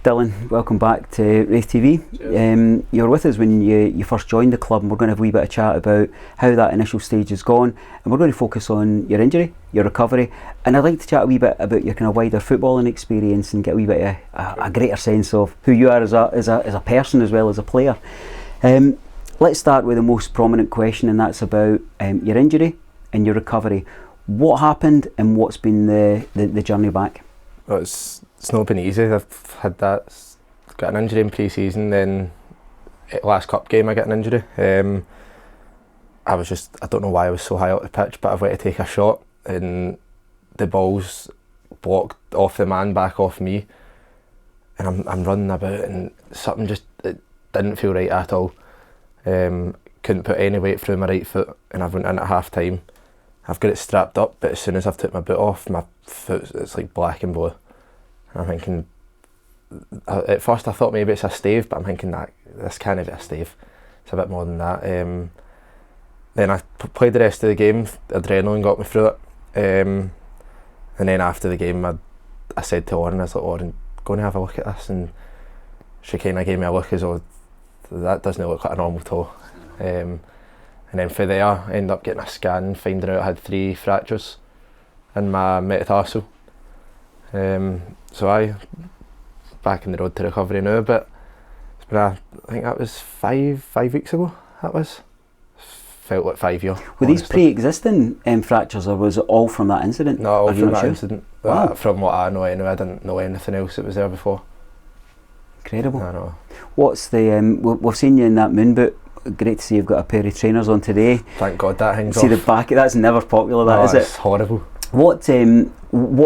Dylan, welcome back to Raith TV. You were with us when you first joined the club, and we're going to have a wee bit of chat about how that initial stage has gone, and we're going to focus on your injury, your recovery, and I'd like to chat a wee bit about your kind of wider footballing experience and get a wee bit of a greater sense of who you are as a person as well as a player. Let's start with the most prominent question, and that's about your injury and your recovery. What happened and what's been the journey back? Well, it's not been easy. I've had got an injury in pre-season, then last cup game I got an injury. I don't know why I was so high up the pitch, but I've went to take a shot and the ball's blocked off the man, back off me, and I'm running about and something it didn't feel right at all. Couldn't put any weight through my right foot, and I've went in at half time. I've got it strapped up, but as soon as I've took my boot off, my foot, it's like black and blue. And I'm thinking, at first I thought maybe it's a stave, but I'm thinking that this can't be a stave. It's a bit more than that. Then I played the rest of the game. Adrenaline got me through it. And then after the game, I said to Lauren, I was like, Lauren, go and have a look at this. And she kind of gave me a look as though, that doesn't look like a normal toe. And then from there, I ended up getting a scan, finding out I had 3 fractures in my metatarsal. So I back in the road to recovery now, but it's been I think that was five weeks ago. That was felt like 5 years. Were these pre-existing fractures, or was it all from that incident? No, all from that incident. Wow. From what I know anyway, I didn't know anything else that was there before. Incredible. I know. What's the we've seen you in that moon boot. Great to see you've got a pair of trainers on today. Thank God that hangs see off. The back, that's never popular, that, is it? It's horrible. What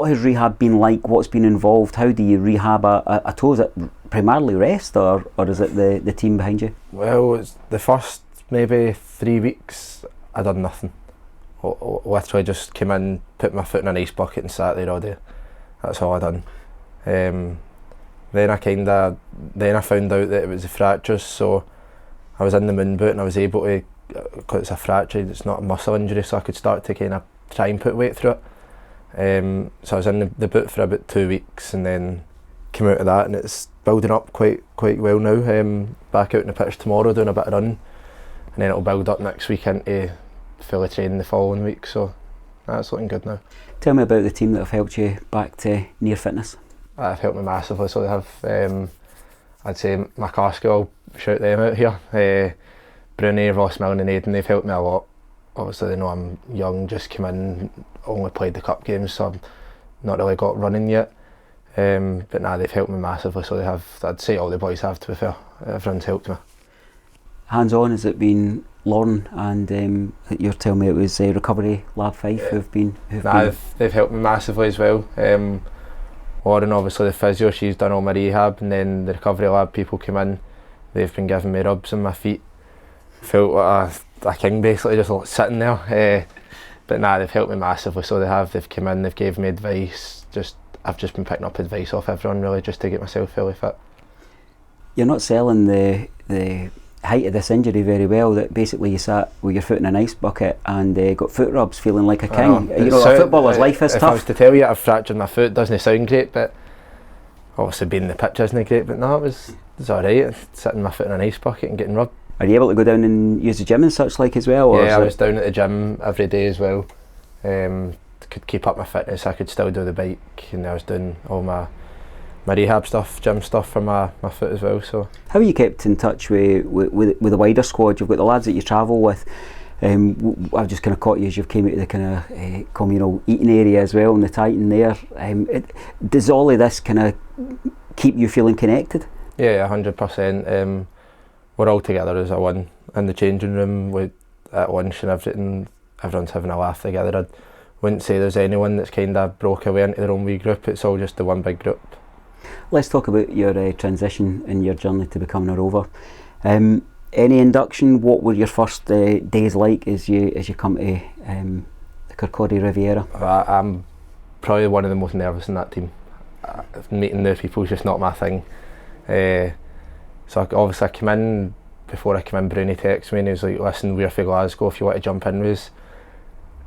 has rehab been like? What's been involved? How do you rehab a toe? Is it primarily rest, or is it the team behind you? Well, it's the first maybe 3 weeks I done nothing. Literally just came in, put my foot in an ice bucket and sat there all day. That's all I done. Then I found out that it was the fractures, so I was in the moon boot and I was able to, because it's a fracture, it's not a muscle injury, so I could start to kind of try and put weight through it. So I was in the boot for about 2 weeks and then came out of that, and it's building up quite well now. Back out in the pitch tomorrow doing a bit of running, and then it'll build up next week into fully training the following week, so that's looking good now. Tell me about the team that have helped you back to near fitness. They've helped me massively, so they have, I'd say McCaskill, I'll shout them out here. Bruni, Ross Milne and Aiden, they've helped me a lot. Obviously they know I'm young, just came in, only played the cup games, so I've not really got running yet. But now they've helped me massively, so they have, I'd say all the boys have, to be fair. Everyone's helped me. Hands on, has it been Lauren and you're telling me it was Recovery Lab 5 who've been... They've helped me massively as well. Lauren, obviously the physio, she's done all my rehab, and then the Recovery Lab people came in, they've been giving me rubs on my feet. Felt like a king basically, just sitting there. But they've helped me massively, so they've come in, they've given me advice. I've just been picking up advice off everyone really, just to get myself fully fit. You're not selling the height of this injury very well, that basically you sat with your foot in an ice bucket and got foot rubs feeling like a king. A footballer's life is tough. If I was to tell you I've fractured my foot, it doesn't sound great, but obviously being in the pitch isn't great, but no, it was alright, sitting my foot in an ice bucket and getting rubbed. Are you able to go down and use the gym and such like as well? Or yeah, I was down at the gym every day as well. Could keep up my fitness, I could still do the bike, and I was doing all my rehab stuff, gym stuff for my foot as well. So how are you kept in touch with the wider squad? You've got the lads that you travel with. I've just kind of caught you as you've came out of the kind of communal eating area as well, in the Titan there. Does all of this kind of keep you feeling connected? Yeah, 100%. We're all together as a one in the changing room at lunch and everything. Everyone's having a laugh together. I wouldn't say there's anyone that's kind of broke away into their own wee group. It's all just the one big group. Let's talk about your transition and your journey to becoming a Rover. Any induction? What were your first days like as you come to the Kirkcaldy Riviera? I'm probably one of the most nervous in that team. Meeting new people is just not my thing. So obviously I came in, before I came in, Bruni texted me and he was like, listen, we're for Glasgow if you want to jump in with us.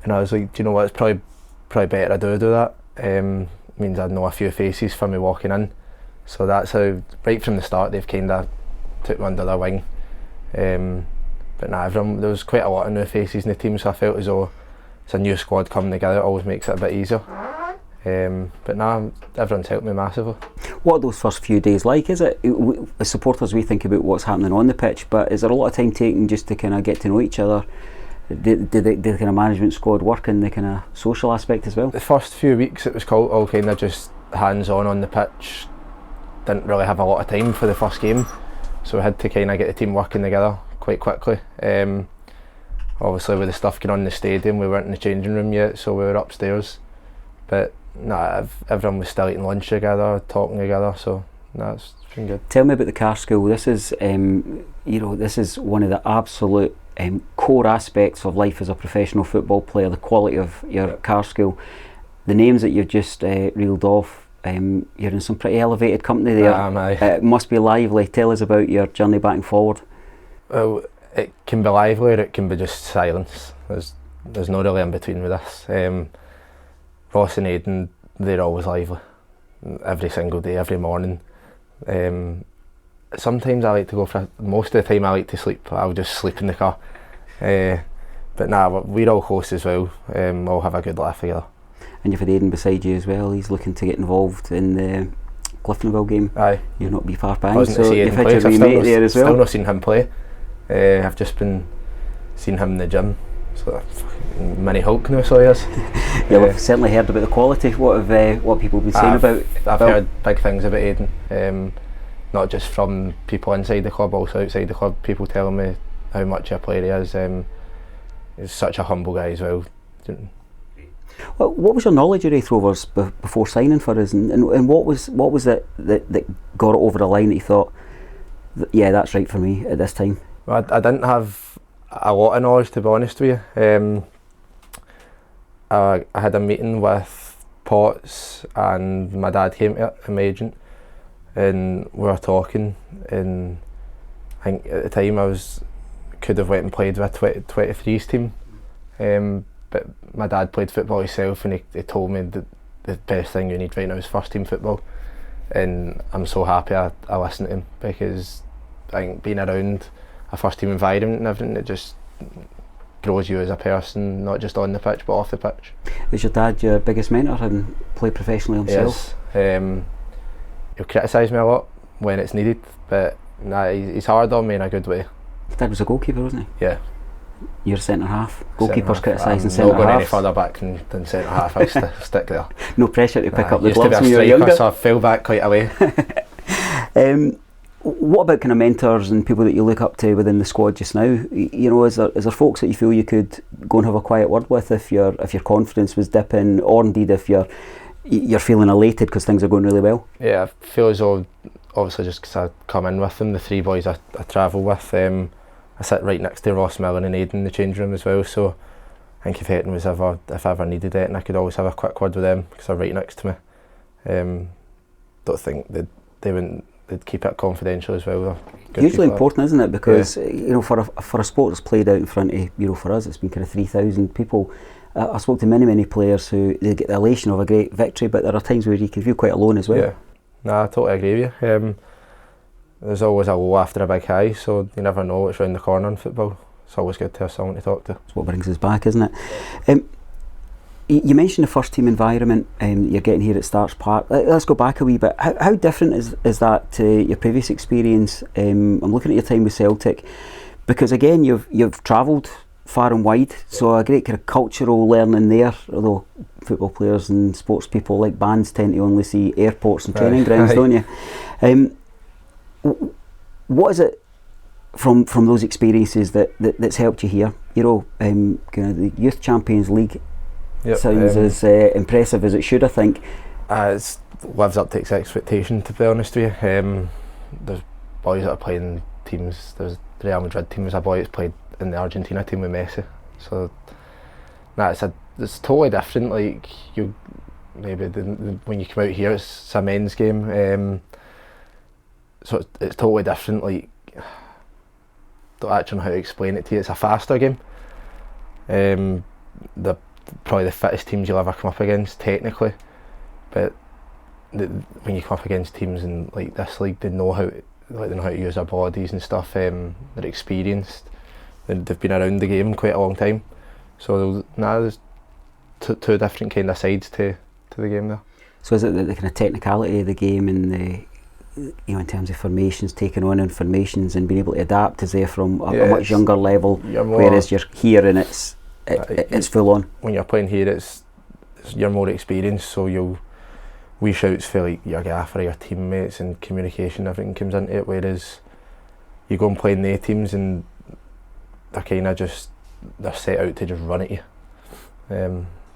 And I was like, do you know what, it's probably better I do that. Means I'd know a few faces for me walking in. So that's how, right from the start, they've kind of took me under their wing. But nah, there was quite a lot of new faces in the team, so I felt as though it's a new squad coming together. It always makes it a bit easier. But nah, everyone's helped me massively. What are those first few days like? Is it, as supporters, we think about what's happening on the pitch, but is there a lot of time taken just to kind of get to know each other? Did the kind of management squad work in the kind of social aspect as well? The first few weeks it was all kind of just hands-on the pitch. Didn't really have a lot of time for the first game, so we had to kind of get the team working together quite quickly. Obviously with the stuff going on in the stadium, we weren't in the changing room yet, so we were upstairs. But nah, everyone was still eating lunch together, talking together, so nah, it's been good. Tell me about the car school. This is, this is one of the absolute core aspects of life as a professional football player, the quality of your car school. The names that you've just reeled off, you're in some pretty elevated company there. It must be lively. Tell us about your journey back and forward. Well, it can be lively or it can be just silence. There's no really in between with this. Ross and Aidan, they're always lively. Every single day, every morning. Sometimes I like to go for, most of the time I like to sleep. I'll just sleep in the car. But nah, we're all close as well. All have a good laugh together. And you've had Aidan beside you as well. He's looking to get involved in the Cliftonville game. Aye. You'll not be far behind. So you've had your wee mate there as well. Still not seen him play. I've just been seeing him in the gym. So mini Hulk now, so he is. Yeah, we've certainly heard about the quality. What have people been saying about? I've heard big things about Aidan. Not just from people inside the club, also outside the club. People telling me how much a player he is. He's such a humble guy as well. Well, what was your knowledge of Raith Rovers before signing for us, and what was it that got it over the line that you thought, yeah, that's right for me at this time? Well, I didn't have a lot of knowledge, to be honest with you. I had a meeting with Potts and my dad came to it, and my agent, and we were talking, and I think at the time could have went and played with 23's team, but my dad played football himself, and he told me that the best thing you need right now is first team football, and I'm so happy I listened to him, because I think being around a first team environment and everything, it just grows you as a person, not just on the pitch but off the pitch. Was your dad your biggest mentor and played professionally himself? Yes. He'll criticise me a lot when it's needed, but nah, he's hard on me in a good way. Your dad was a goalkeeper, wasn't he? Yeah. You're centre half. Goalkeepers criticising centre half. Not going any further back than centre half. I'll stick there. No pressure to pick up the gloves when you were younger. So I fell back quite a way. What about kind of mentors and people that you look up to within the squad just now? Is there folks that you feel you could go and have a quiet word with if your confidence was dipping, or indeed if you're feeling elated because things are going really well? Yeah, I feel as though, obviously just because I come in with them, the three boys I travel with, I sit right next to Ross, Millen and Aidan in the change room as well, so I think if I ever needed it, and I could always have a quick word with them because they're right next to me. Don't think they'd keep it confidential as well. Hugely important, isn't it? Because for a sport that's played out in front of, for us it's been kind of 3,000 people. I spoke to many players who they get the elation of a great victory, but there are times where you can feel quite alone as well. Yeah, no, I totally agree with you. There's always a low after a big high, so you never know what's round the corner in football. It's always good to have someone to talk to. That's what brings us back, isn't it? You mentioned the first team environment you're getting here at Starks Park. Let's go back a wee bit. How different is that to your previous experience? I'm looking at your time with Celtic, because again you've travelled far and wide, so a great kind of cultural learning there, although football players and sports people like bands tend to only see airports and training grounds, don't you? What is it from those experiences that's helped you here? Kind of the Youth Champions League sounds as impressive as it should, I think. It lives up to its expectation, to be honest with you. There's boys that are playing teams. There's the Real Madrid team. There's a boy that's played in the Argentina team with Messi. So it's totally different. Like when you come out here, it's a men's game. So it's totally different. Like, don't actually know how to explain it to you. It's a faster game. Probably the fittest teams you'll ever come up against technically, but when you come up against teams in like this league, they know how to use their bodies and stuff. They're experienced. They've been around the game quite a long time. So there's two different kind of sides to the game there. So is it the kind of technicality of the game and the, in terms of formations, taking on informations and being able to adapt is there from a much younger level, whereas you're here and it's full on? When you're playing here, you're more experienced, so wee shouts for like your gaffer, your teammates, and communication, everything comes into it, whereas you go and play in the teams and they're kind of they're set out to just run at you.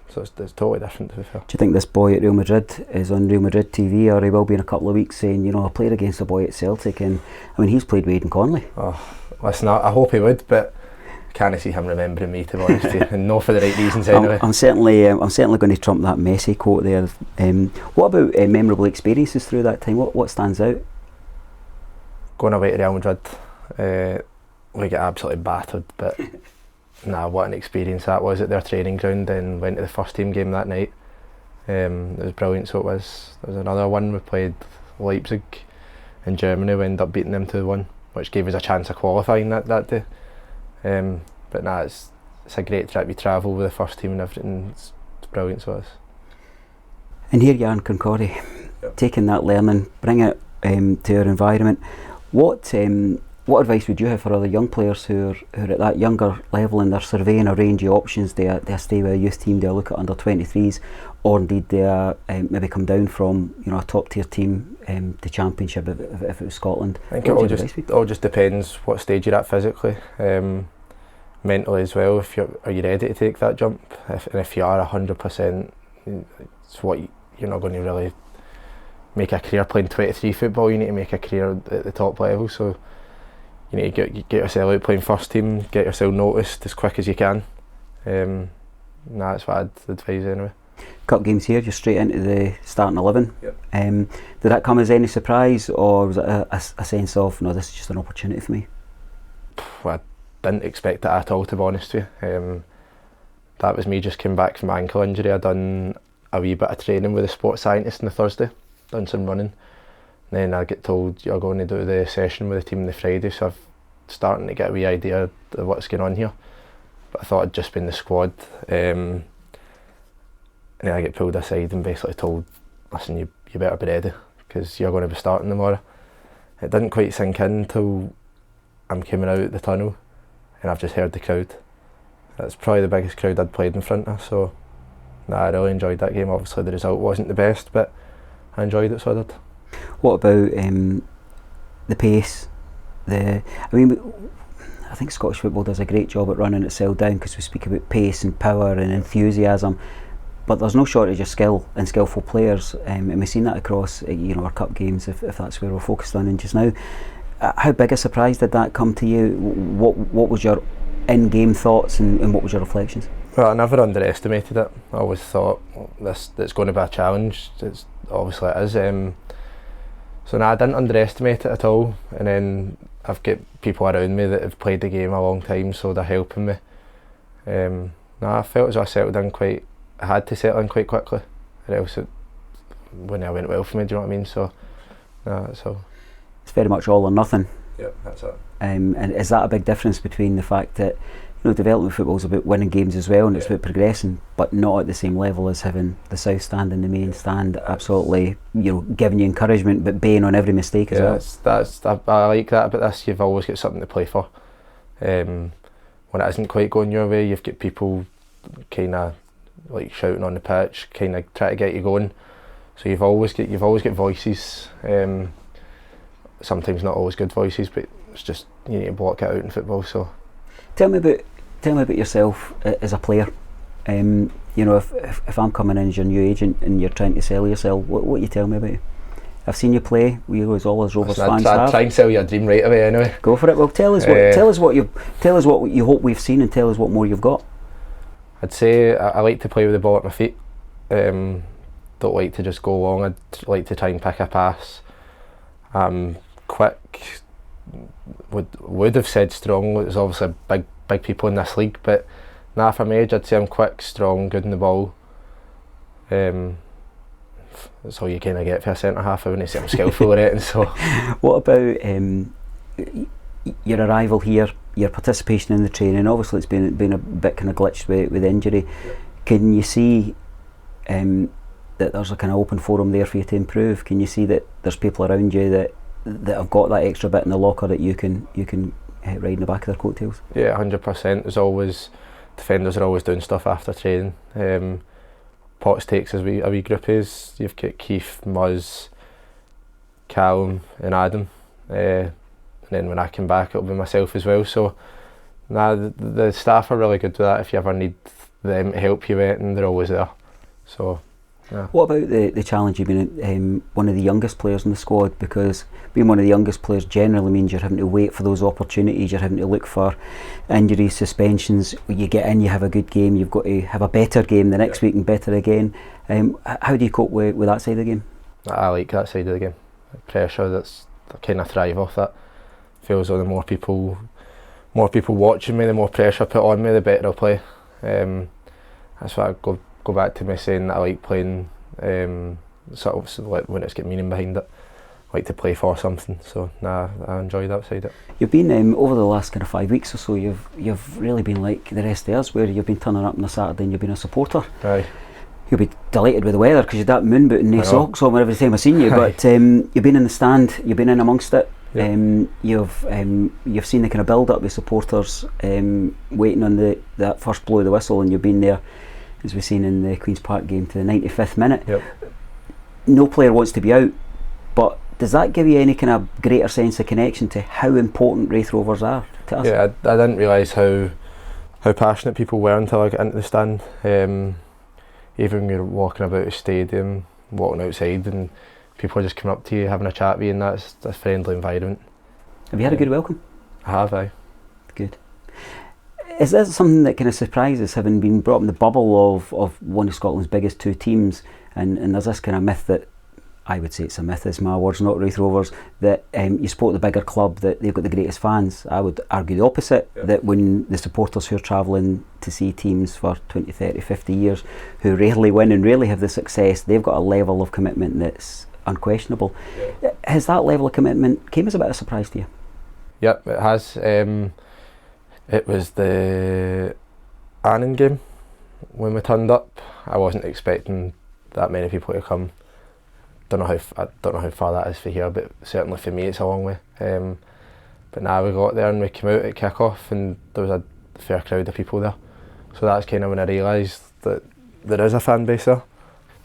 So it's totally different, to be fair. Do you think this boy at Real Madrid is on Real Madrid TV, or he will be in a couple of weeks saying, I played against a boy at Celtic, and he's played Wade and Conley? Oh, listen, I hope he would, but I can't see him remembering me, to be honest with you, and not for the right reasons anyway. I'm certainly going to trump that Messi quote there. What about memorable experiences through that time? What stands out? Going away to Real Madrid, we get absolutely battered, but what an experience that was at their training ground. Then went to the first team game that night. It was brilliant. So it was. There was another one, we played Leipzig in Germany. We ended up beating them 2-1, which gave us a chance of qualifying that day. But it's a great trip. We travel with the first team and everything. It's brilliant. So it's. And here you are in Concordia, taking that learning, bring it to our environment. What advice would you have for other young players who are at that younger level and they're surveying a range of options? They stay with a youth team, they look at under 23s, or indeed they maybe come down from a top tier team to Championship if it was Scotland. I think it all just depends what stage you're at physically, mentally as well. Are you ready to take that jump? If you are 100%, it's what you're not going to really make a career playing 23 football. You need to make a career at the top level. So. You need to get yourself out playing first team, get yourself noticed as quick as you can. That's what I'd advise anyway. Cup games here, just straight into the starting 11. Yep. Did that come as any surprise, or was it a sense of, no, this is just an opportunity for me? I didn't expect it at all, to be honest with you. That was me just came back from ankle injury. I'd done a wee bit of training with a sports scientist on the Thursday, done some running. Then I get told you're going to do the session with the team on the Friday, so I'm starting to get a wee idea of what's going on here. But I thought I'd just been in the squad. And then I get pulled aside and basically told, listen, you better be ready because you're going to be starting tomorrow. It didn't quite sink in until I'm coming out the tunnel and I've just heard the crowd. That's probably the biggest crowd I'd played in front of, so I really enjoyed that game. Obviously the result wasn't the best, but I enjoyed it, so I did. What about the pace? I think Scottish football does a great job at running itself down because we speak about pace and power and enthusiasm, but there's no shortage of skill and skillful players, and we've seen that across our cup games if that's where we're focused on. And just now, how big a surprise did that come to you? What was your in-game thoughts and what was your reflections? Well, I never underestimated it. I always thought it's going to be a challenge. Obviously it is. So I didn't underestimate it at all, and then I've got people around me that have played the game a long time, so they're helping me. I felt as though I settled in I had to settle in quite quickly, or else it wouldn't have went well for me, do you know what I mean? So, that's all. It's very much all or nothing. Yep, that's it. And is that a big difference between the fact that development football is about winning games as well, and it's about progressing, but not at the same level as having the south stand and the main stand absolutely giving you encouragement but baying on every mistake as well? I like that about this. You've always got something to play for. When it isn't quite going your way, you've got people kind of like shouting on the pitch, kind of try to get you going. So you've always got voices. Sometimes not always good voices, but it's just you need to block it out in football. So tell me about yourself as a player. If I'm coming in as your new agent and you're trying to sell yourself, what you tell me about you? I've seen you play. We as all as Rovers fans have. Try and sell your dream right away anyway. Go for it. Well, tell us what you hope we've seen, and tell us what more you've got. I'd say I like to play with the ball at my feet. Don't like to just go long. I'd like to try and pick a pass. Quick. Would have said strong. There's obviously big people in this league, but for my age, I'd say I'm quick, strong, good in the ball. that's all you kind of get for a centre half. I wouldn't say I'm skillful at it, and so. What about your arrival here, your participation in the training? Obviously it's been a bit kind of glitched with injury. Can you see that there's a kind of open forum there for you to improve? Can you see that there's people around you that have got that extra bit in the locker that you can ride in the back of their coattails? Yeah, 100%. There's always, defenders are always doing stuff after training. Potts takes as a wee group is. You've got Keith, Muzz, Callum and Adam. And then when I come back it'll be myself as well. So the staff are really good with that. If you ever need them to help you with it, and they're always there. So yeah. What about the challenge of being one of the youngest players in the squad? Because being one of the youngest players generally means you're having to wait for those opportunities, you're having to look for injuries, suspensions. When you get in, you have a good game, you've got to have a better game the next week and better again. How do you cope with that side of the game? I like that side of the game. Pressure, I kind of thrive off that. Feels like the more people watching me, the more pressure put on me, the better I'll play. That's why I go back to me saying that I like playing sort of like when it's got meaning behind it. I like to play for something, so I enjoy that side of it. You've been over the last kind of 5 weeks or so, you've really been like the rest of us, where you've been turning up on a Saturday and you've been a supporter. Aye. You'll be delighted with the weather because you've that moon boot and no socks on every time I've seen you. But you've been in the stand, you've been in amongst it. Yep. You've seen the kind of build up with supporters waiting on that first blow of the whistle, and you've been there, as we've seen in the Queen's Park game, to the 95th minute. Yep. No player wants to be out, but does that give you any kind of greater sense of connection to how important Raith Rovers are to us? Yeah, I didn't realise how passionate people were until I got into the stand. Even when you're walking about the stadium, walking outside, and people are just coming up to you, having a chat with you, and that's a friendly environment. Have you had a good welcome? I have, aye. Good. Is that something that kind of surprises, having been brought up in the bubble of one of Scotland's biggest two teams, and there's this kind of myth that, I would say it's a myth, it's my words, not Raith Rovers, that you support the bigger club, that they've got the greatest fans. I would argue the opposite, that when the supporters who are travelling to see teams for 20, 30, 50 years, who rarely win and rarely have the success, they've got a level of commitment that's unquestionable. Has that level of commitment came as a bit of a surprise to you? Yep, it has. It was the Annan game when we turned up. I wasn't expecting that many people to come. I don't know how far that is for here, but certainly for me it's a long way. But now we got there and we came out at kick-off and there was a fair crowd of people there. So that's kind of when I realised that there is a fan base there,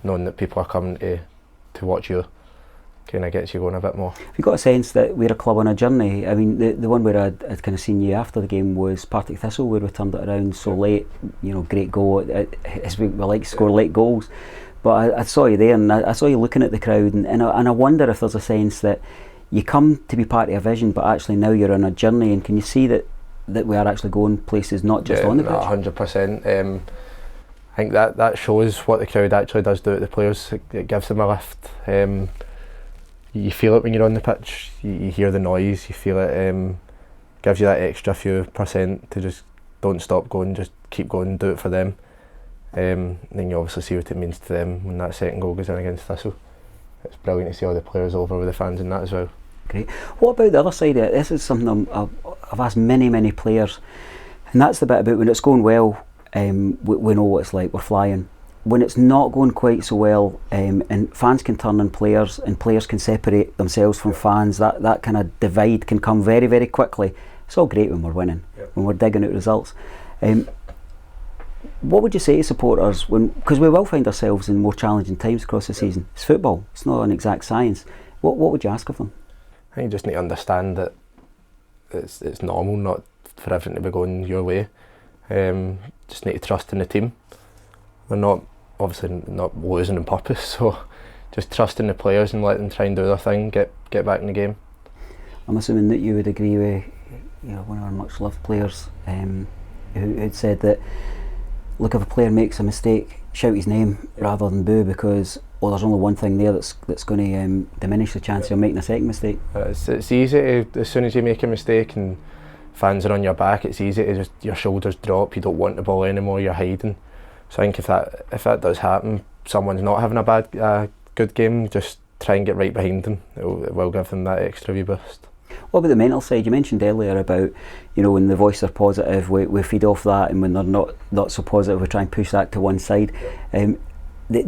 knowing that people are coming to watch you. Kind of gets you going a bit more. Have you got a sense that we're a club on a journey? I mean, the one where I'd kind of seen you after the game was Partick Thistle, where we turned it around so late. Great goal. As we like to score late goals. But I saw you there, and I saw you looking at the crowd, and I wonder if there's a sense that you come to be part of a vision, but actually now you're on a journey, and can you see that we are actually going places, not just on the pitch? 100%. I think that shows what the crowd actually does do to the players. It gives them a lift. You feel it when you're on the pitch. You hear the noise. You feel it. Gives you that extra few percent to just don't stop going. Just keep going. Do it for them. Then you obviously see what it means to them when that second goal goes in against Thistle. It's brilliant to see all the players over with the fans and that as well. Great. What about the other side of it? This is something I've asked many players, and that's the bit about when it's going well, we know what it's like, we're flying. When it's not going quite so well, and fans can turn on players and players can separate themselves from fans, that kind of divide can come very quickly. It's all great when we're winning, when we're digging out results. What would you say to supporters, because we will find ourselves in more challenging times across the season? It's football, it's not an exact science. What would you ask of them? I think you just need to understand that it's normal not for everything to be going your way. Just need to trust in the team. We're obviously not losing on purpose, so just trust in the players and let them try and do their thing, get back in the game. I'm assuming that you would agree with one of our much loved players who'd said that, look, if a player makes a mistake, shout his name rather than boo, because there's only one thing there that's going to diminish the chance of making a second mistake. It's easy to, as soon as you make a mistake and fans are on your back, it's easy to just, your shoulders drop, you don't want the ball anymore, you're hiding. So I think if that does happen, someone's not having a bad good game, just try and get right behind them. It will give them that extra wee boost. What about the mental side? You mentioned earlier about, you know, when the voice are positive, we feed off that, and when they're not so positive, we try and push that to one side. The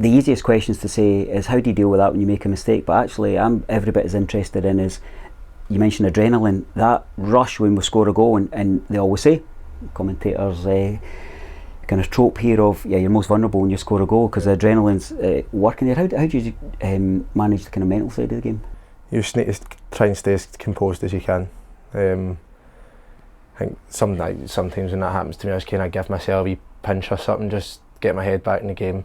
easiest questions to say is, how do you deal with that when you make a mistake? But actually, I'm every bit as interested in is, you mentioned adrenaline, that rush when we score a goal, and they always say, commentators, kind of trope here of, yeah, you're most vulnerable when you score a goal because the adrenaline's working there. How do you manage the kind of mental side of the game? You just need to try and stay as composed as you can. I think sometimes when that happens to me, I just kind of give myself a wee pinch or something, just get my head back in the game.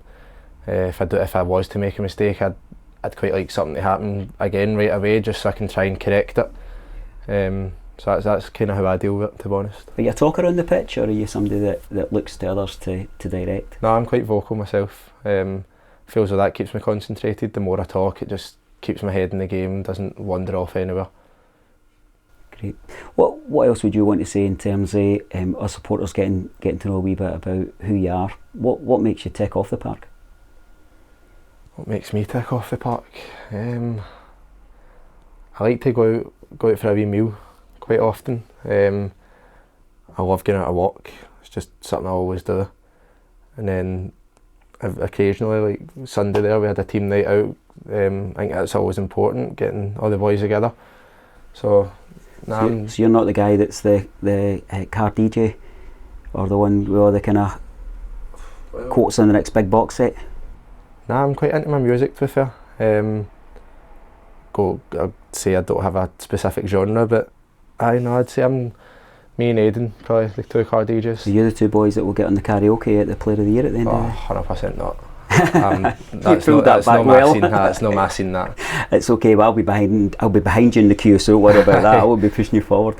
If I was to make a mistake, I'd quite like something to happen again right away, just so I can try and correct it. So that's kind of how I deal with it, to be honest. Are you a talker on the pitch, or are you somebody that looks to others to direct? No, I'm quite vocal myself. Feels like that keeps me concentrated. The more I talk, it just keeps my head in the game, doesn't wander off anywhere. Great. What else would you want to say in terms of our supporters getting to know a wee bit about who you are? What makes you tick off the park? What makes me tick off the park? I like to go out for a wee meal quite often. I love going out a walk. It's just something I always do. And then occasionally, like Sunday there, we had a team night out. I think that's always important, getting all the boys together. So you're not the guy that's the car DJ, or the one with all the kind of quotes on the next big box set? Nah, I'm quite into my music, to be fair. I'd say I don't have a specific genre, but I'd say me and Aidan, probably the two car DJs. So you're the two boys that will get on the karaoke at the Player of the Year at the end of the day? 100% not. That's no my scene, that. It's okay, but I'll be behind you in the queue, so don't worry about that. I will be pushing you forward.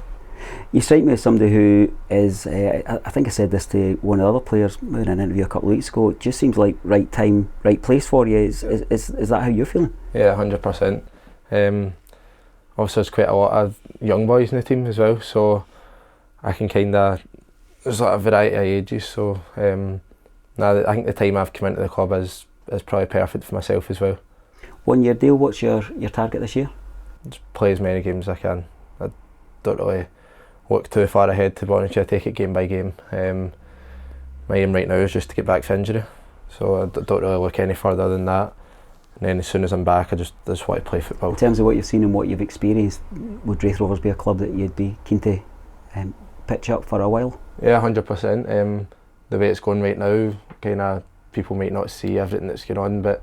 You strike me as somebody who is, I think I said this to one of the other players in an interview a couple of weeks ago, it just seems like right time, right place for you. Is that how you're feeling? Yeah, 100%. Also, there's quite a lot of young boys in the team as well, so I can there's a variety of ages, so I think the time I've come into the club is probably perfect for myself as well. 1 year deal, what's your target this year? Just play as many games as I can. I don't really look too far ahead, to be honest. I take it game by game. My aim right now is just to get back from injury, so I don't really look any further than that. And then as soon as I'm back, I just want to play football. In terms of what you've seen and what you've experienced, would Raith Rovers be a club that you'd be keen to pitch up for a while? Yeah, 100%. The way it's going right now, kind of people might not see everything that's going on, but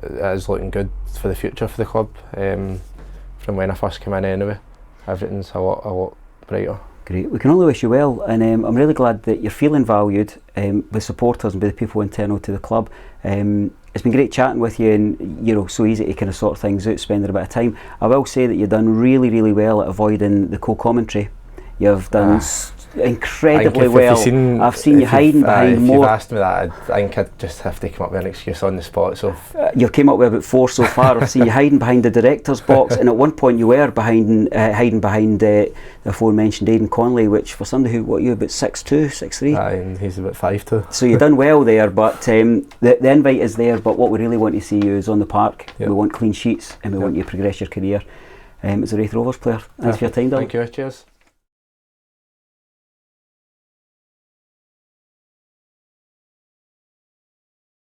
it is looking good for the future for the club. From when I first came in anyway, everything's a lot brighter. Great, we can only wish you well, and I'm really glad that you're feeling valued by supporters and by the people internal to the club. It's been great chatting with you, and so easy to kind of sort things out, spending a bit of time. I will say that you've done really, really well at avoiding the co-commentary. You've done incredibly well. I've seen you hiding behind more. If you've asked me that, I think I'd just have to come up with an excuse on the spot. So you've came up with about 4 so far. I've seen you hiding behind the director's box, and at one point you were hiding behind the aforementioned Aidan Conley, which for somebody who, what, you about 6'2", 6'3"? And he's about 5'2". So you've done well there, but the invite is there. But what we really want to see you is on the park. Yep. We want clean sheets, and we want you to progress your career as a Raith Rovers player. Thanks for your time, Dylan. Thank you, cheers.